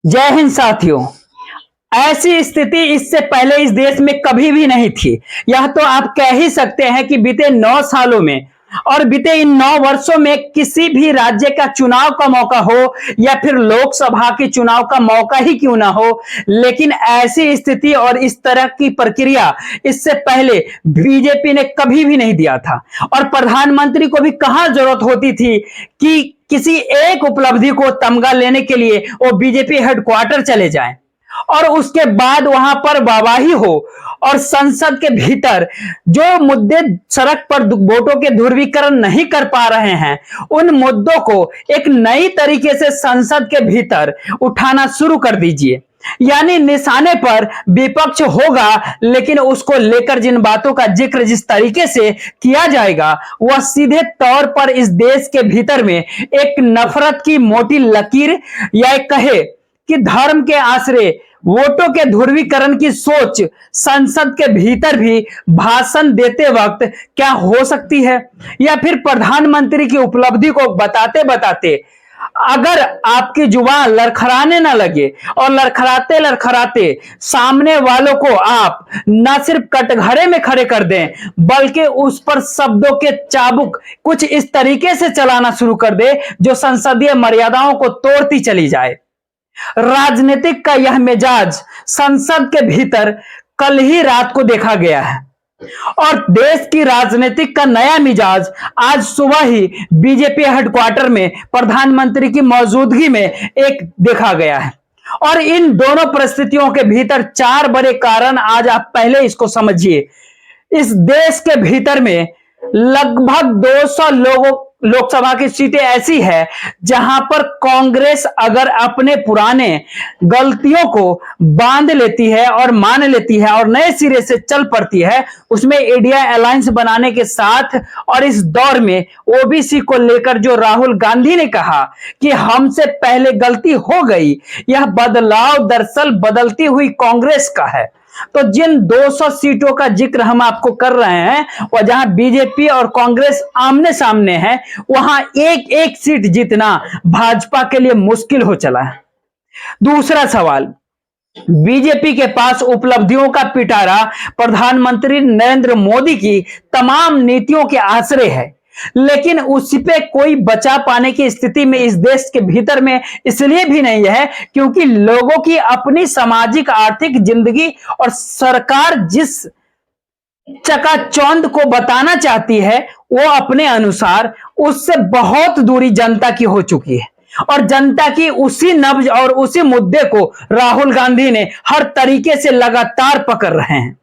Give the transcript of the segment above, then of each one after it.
जय हिंद साथियों। ऐसी स्थिति इससे पहले इस देश में कभी भी नहीं थी। यह तो आप कह ही सकते हैं कि बीते 9 सालों में और बीते इन 9 वर्षों में किसी भी राज्य का चुनाव का मौका हो या फिर लोकसभा के चुनाव का मौका ही क्यों ना हो, लेकिन ऐसी स्थिति और इस तरह की प्रक्रिया इससे पहले बीजेपी ने कभी भी नहीं दिया था। और प्रधानमंत्री को भी कहां जरूरत होती थी कि किसी एक उपलब्धि को तमगा लेने के लिए वो बीजेपी हेडक्वार्टर चले जाएं और उसके बाद वहां पर वाहवाही हो और संसद के भीतर जो मुद्दे सड़क पर वोटों के ध्रुवीकरण नहीं कर पा रहे हैं, उन मुद्दों को एक नई तरीके से संसद के भीतर उठाना शुरू कर दीजिए। यानी निशाने पर विपक्ष होगा, लेकिन उसको लेकर जिन बातों का जिक्र जिस तरीके से किया जाएगा वह सीधे तौर पर इस देश के भीतर में एक नफरत की मोटी लकीर या कहे कि धर्म के आश्रय वोटों के ध्रुवीकरण की सोच संसद के भीतर भी भाषण देते वक्त क्या हो सकती है, या फिर प्रधानमंत्री की उपलब्धि को बताते बताते अगर आपकी जुबान लड़खड़ाने ना लगे और लड़खड़ाते लड़खड़ाते सामने वालों को आप न सिर्फ कटघरे में खड़े कर दें बल्कि उस पर शब्दों के चाबुक कुछ इस तरीके से चलाना शुरू कर दे जो संसदीय मर्यादाओं को तोड़ती चली जाए। राजनीतिक का यह मिजाज संसद के भीतर कल ही रात को देखा गया है और देश की राजनीतिक का नया मिजाज आज सुबह ही बीजेपी हेडक्वार्टर में प्रधानमंत्री की मौजूदगी में एक देखा गया है। और इन दोनों परिस्थितियों के भीतर 4 बड़े कारण आज आप पहले इसको समझिए। इस देश के भीतर में लगभग 200 लोकसभा की सीटें ऐसी है जहां पर कांग्रेस अगर अपने पुराने गलतियों को बांध लेती है और मान लेती है और नए सिरे से चल पड़ती है, उसमें इंडिया अलायंस बनाने के साथ और इस दौर में ओबीसी को लेकर जो राहुल गांधी ने कहा कि हमसे पहले गलती हो गई, यह बदलाव दरअसल बदलती हुई कांग्रेस का है। तो जिन 200 सीटों का जिक्र हम आपको कर रहे हैं और जहां बीजेपी और कांग्रेस आमने सामने है, वहां एक एक सीट जीतना भाजपा के लिए मुश्किल हो चला है। दूसरा सवाल, बीजेपी के पास उपलब्धियों का पिटारा प्रधानमंत्री नरेंद्र मोदी की तमाम नीतियों के आश्रय है, लेकिन उसी पे कोई बचा पाने की स्थिति में इस देश के भीतर में इसलिए भी नहीं है क्योंकि लोगों की अपनी सामाजिक आर्थिक जिंदगी और सरकार जिस चकाचौंध को बताना चाहती है वो अपने अनुसार उससे बहुत दूरी जनता की हो चुकी है और जनता की उसी नब्ज और उसी मुद्दे को राहुल गांधी ने हर तरीके से लगातार पकड़ रहे हैं।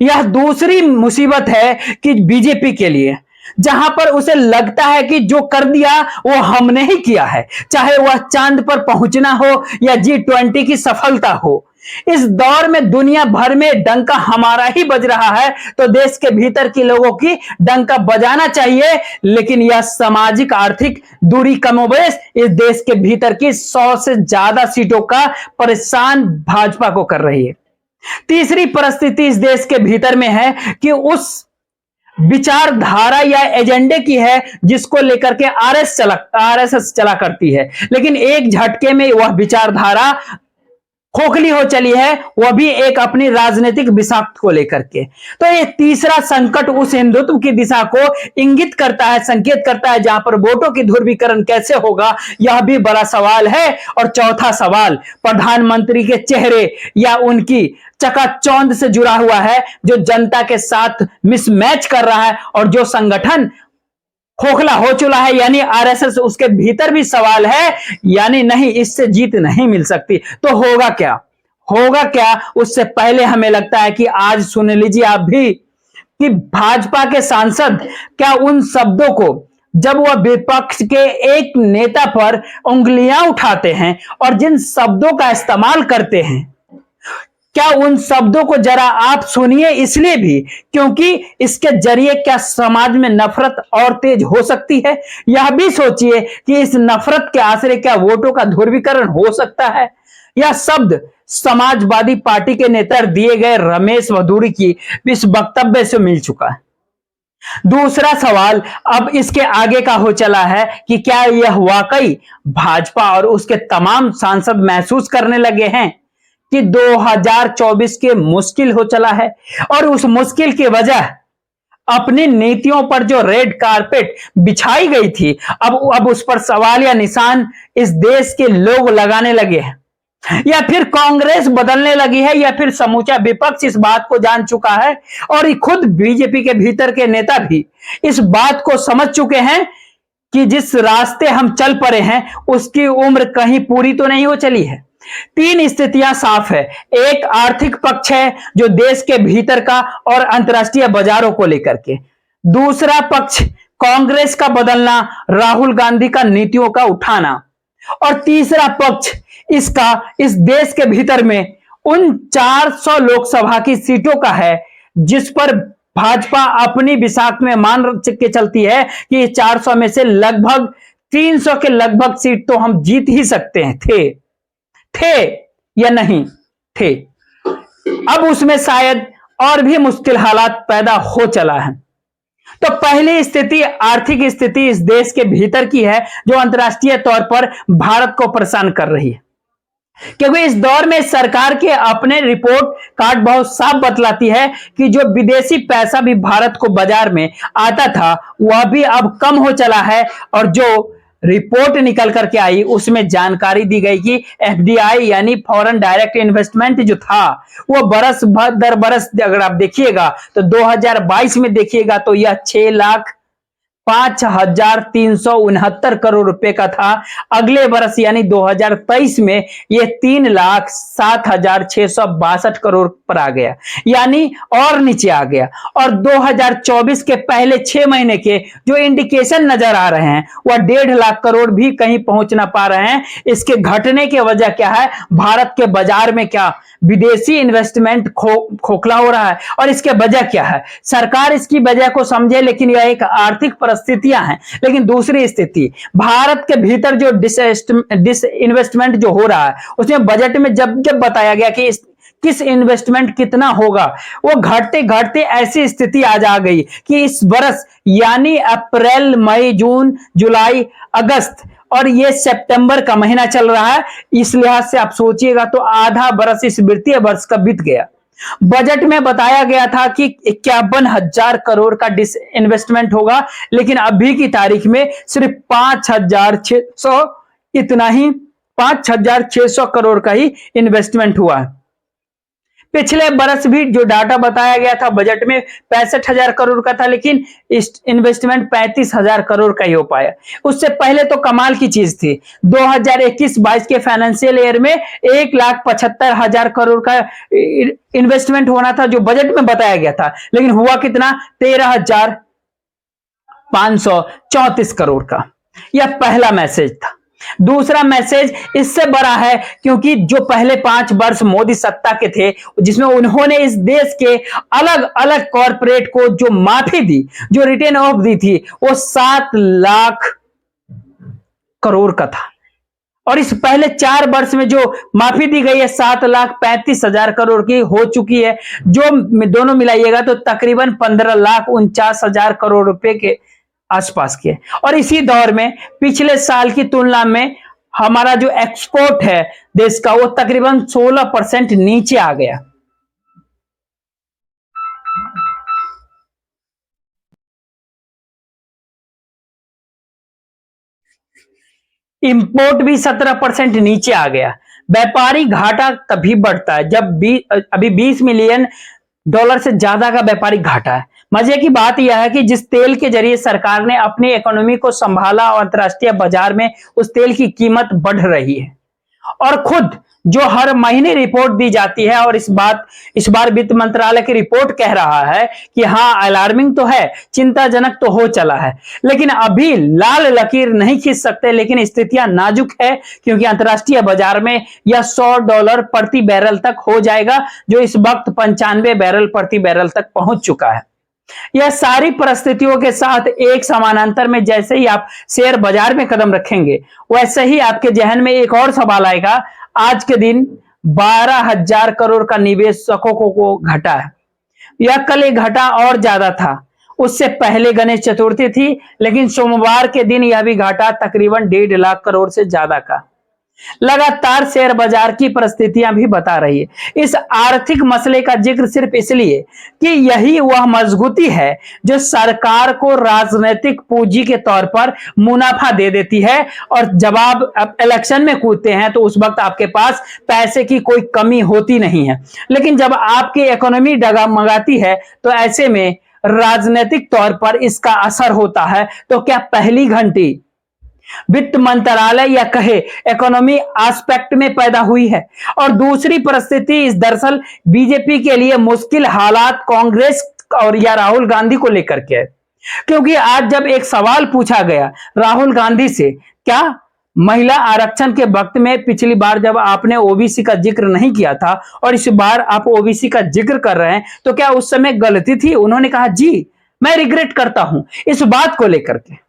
यह दूसरी मुसीबत है कि बीजेपी के लिए, जहां पर उसे लगता है कि जो कर दिया वो हमने ही किया है, चाहे वह चांद पर पहुंचना हो या G20 की सफलता हो। इस दौर में दुनिया भर में डंका हमारा ही बज रहा है, तो देश के भीतर के लोगों की डंका बजाना चाहिए, लेकिन यह सामाजिक आर्थिक दूरी कमोबेश इस देश के भीतर की 100 से ज्यादा सीटों का परेशान भाजपा को कर रही है। तीसरी परिस्थिति इस देश के भीतर में है कि उस विचारधारा या एजेंडे की है जिसको लेकर के आरएसएस चला करती है, लेकिन एक झटके में वह विचारधारा खोखली हो चली है, वह भी एक अपनी राजनीतिक विषाक्त को लेकर के। तो ये तीसरा संकट उस हिंदुत्व की दिशा को इंगित करता है, संकेत करता है, जहां पर वोटों की ध्रुवीकरण कैसे होगा यह भी बड़ा सवाल है। और चौथा सवाल प्रधानमंत्री के चेहरे या उनकी चकाचौंध से जुड़ा हुआ है, जो जनता के साथ मिसमैच कर रहा है और जो संगठन खोखला हो चुका है, यानी आरएसएस, उसके भीतर भी सवाल है, यानी नहीं, इससे जीत नहीं मिल सकती। तो होगा क्या, होगा क्या, उससे पहले हमें लगता है कि आज सुन लीजिए आप भी कि भाजपा के सांसद क्या उन शब्दों को जब वह विपक्ष के एक नेता पर उंगलियां उठाते हैं और जिन शब्दों का इस्तेमाल करते हैं, क्या उन शब्दों को जरा आप सुनिए, इसलिए भी क्योंकि इसके जरिए क्या समाज में नफरत और तेज हो सकती है। यह भी सोचिए कि इस नफरत के आश्रय क्या वोटों का ध्रुवीकरण हो सकता है। यह शब्द समाजवादी पार्टी के नेता दिए गए रमेश वधूड़ी की इस वक्तव्य से मिल चुका है। दूसरा सवाल अब इसके आगे का हो चला है कि क्या यह वाकई भाजपा और उसके तमाम सांसद महसूस करने लगे हैं कि 2024 के मुश्किल हो चला है, और उस मुश्किल की वजह अपनी नीतियों पर जो रेड कारपेट बिछाई गई थी, अब उस पर सवाल या निशान इस देश के लोग लगाने लगे हैं, या फिर कांग्रेस बदलने लगी है, या फिर समूचा विपक्ष इस बात को जान चुका है और खुद बीजेपी के भीतर के नेता भी इस बात को समझ चुके हैं कि जिस रास्ते हम चल पड़े हैं उसकी उम्र कहीं पूरी तो नहीं हो चली है। तीन स्थितियां साफ है। एक आर्थिक पक्ष है जो देश के भीतर का और अंतर्राष्ट्रीय बाजारों को लेकर के। दूसरा पक्ष कांग्रेस का बदलना, राहुल गांधी का नीतियों का उठाना। और तीसरा पक्ष इसका इस देश के भीतर में उन 400 लोकसभा की सीटों का है जिस पर भाजपा अपनी विसाख में मान के चलती है कि 400 में से लगभग 300 के लगभग सीट तो हम जीत ही सकते हैं। थे या नहीं थे। अब उसमें शायद और भी मुश्किल हालात पैदा हो चला है। तो पहली स्थिति आर्थिक स्थिति इस देश के भीतर की है जो अंतर्राष्ट्रीय तौर पर भारत को परेशान कर रही है, क्योंकि इस दौर में सरकार के अपने रिपोर्ट कार्ड बहुत साफ बतलाती है कि जो विदेशी पैसा भी भारत को बाजार में आता था वह भी अब कम हो चला है। और जो रिपोर्ट निकल करके आई उसमें जानकारी दी गई कि एफडीआई यानी फॉरेन डायरेक्ट इन्वेस्टमेंट जो था वो बरस दर बरस अगर आप देखिएगा तो 2022 में देखिएगा तो यह 6,05,369 करोड़ रुपए का था। अगले वर्ष यानी 2023 में यह 3,07,662 करोड़ पर आ गया, यानी और नीचे आ गया। और 2024 के पहले 6 महीने के जो इंडिकेशन नजर आ रहे हैं वह 1.5 लाख करोड़ भी कहीं पहुंच ना पा रहे हैं। इसके घटने की वजह क्या है? भारत के बाजार में क्या विदेशी इन्वेस्टमेंट खोखला हो रहा है, और इसके वजह क्या है? सरकार इसकी वजह को समझे, लेकिन यह एक आर्थिक परिस्थितियां हैं। लेकिन दूसरी स्थिति भारत के भीतर जो डिस इन्वेस्टमेंट जो हो रहा है उसमें बजट में जब बताया गया कि किस इन्वेस्टमेंट कितना होगा, वो घटते घटते ऐसी स्थिति आ जा गई कि इस वर्ष यानी अप्रैल मई जून जुलाई अगस्त और ये सितंबर का महीना चल रहा है, इस लिहाज से आप सोचिएगा तो आधा बरस इस वित्तीय वर्ष का बीत गया। बजट में बताया गया था कि 51,000 करोड़ का डिस इन्वेस्टमेंट होगा, लेकिन अभी की तारीख में सिर्फ 5,600 इतना ही 5,600 करोड़ का ही इन्वेस्टमेंट हुआ है। पिछले बरस भी जो डाटा बताया गया था बजट में 65,000 करोड़ का था, लेकिन इन्वेस्टमेंट 35,000 करोड़ का ही हो पाया। उससे पहले तो कमाल की चीज थी, 2021-22 के फाइनेंशियल ईयर में 1,75,000 करोड़ का इन्वेस्टमेंट होना था जो बजट में बताया गया था, लेकिन हुआ कितना? 13,534 करोड़ का। यह पहला मैसेज था। दूसरा मैसेज इससे बड़ा है, क्योंकि जो पहले 5 वर्ष मोदी सत्ता के थे जिसमें उन्होंने इस देश के अलग अलग कॉरपोरेट को जो माफी दी, जो रिटर्न ऑफ दी थी, वो 7 लाख करोड़ का था। और इस पहले 4 वर्ष में जो माफी दी गई है 7,35,000 करोड़ की हो चुकी है, जो दोनों मिलाइएगा तो तकरीबन 15,49,000 करोड़ रुपए के आसपास के। और इसी दौर में पिछले साल की तुलना में हमारा जो एक्सपोर्ट है देश का वो तकरीबन 16% नीचे आ गया। इंपोर्ट भी 17% नीचे आ गया। व्यापारी घाटा तभी बढ़ता है जब अभी 20 मिलियन डॉलर से ज्यादा का व्यापारिक घाटा है। मजे की बात यह है कि जिस तेल के जरिए सरकार ने अपनी इकोनॉमी को संभाला और अंतर्राष्ट्रीय बाजार में उस तेल की कीमत बढ़ रही है, और खुद जो हर महीने रिपोर्ट दी जाती है, और इस बार वित्त मंत्रालय की रिपोर्ट कह रहा है कि हाँ अलार्मिंग तो है, चिंताजनक तो हो चला है, लेकिन अभी लाल लकीर नहीं खींच सकते। लेकिन स्थितियां नाजुक है, क्योंकि अंतर्राष्ट्रीय बाजार में यह $100 प्रति बैरल तक हो जाएगा, जो इस वक्त 95 बैरल प्रति बैरल तक पहुंच चुका है। यह सारी परिस्थितियों के साथ एक समानांतर में जैसे ही आप शेयर बाजार में कदम रखेंगे वैसे ही आपके जहन में एक और सवाल आएगा। आज के दिन 12,000 करोड़ का निवेशकों को घटा है। यह कल एक घटा और ज्यादा था, उससे पहले गणेश चतुर्थी थी, लेकिन सोमवार के दिन यह भी घाटा तकरीबन 1.5 लाख करोड़ से ज्यादा का। लगातार शेयर बाजार की परिस्थितियां भी बता रही है। इस आर्थिक मसले का जिक्र सिर्फ इसलिए कि यही वह मजबूती है जो सरकार को राजनीतिक पूंजी के तौर पर मुनाफा दे देती है, और जब आप इलेक्शन में कूदते हैं तो उस वक्त आपके पास पैसे की कोई कमी होती नहीं है। लेकिन जब आपकी इकोनॉमी डगमगाती है तो ऐसे में राजनीतिक तौर पर इसका असर होता है। तो क्या पहली घंटी वित्त मंत्रालय या कहे इकोनॉमी एस्पेक्ट में पैदा हुई है? और दूसरी परिस्थिति इस दरअसल बीजेपी के लिए मुश्किल हालात कांग्रेस और या राहुल गांधी को लेकर के है। क्योंकि आज जब एक सवाल पूछा गया राहुल गांधी से, क्या महिला आरक्षण के वक्त में पिछली बार जब आपने ओबीसी का जिक्र नहीं किया था और इस बार आप ओबीसी का जिक्र कर रहे हैं, तो क्या उस समय गलती थी? उन्होंने कहा जी मैं रिग्रेट करता हूं इस बात को लेकर के।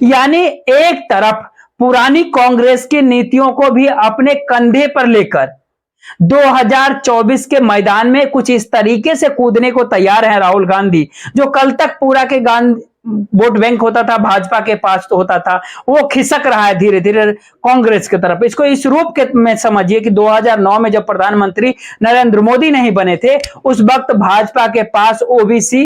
यानी एक तरफ पुरानी कांग्रेस की नीतियों को भी अपने कंधे पर लेकर 2024 के मैदान में कुछ इस तरीके से कूदने को तैयार है राहुल गांधी, जो कल तक पूरा के गांधी वोट बैंक होता था भाजपा के पास तो होता था, वो खिसक रहा है धीरे धीरे कांग्रेस की तरफ। इसको इस रूप के में समझिए कि 2009 में जब प्रधानमंत्री नरेंद्र मोदी नहीं बने थे, उस वक्त भाजपा के पास ओबीसी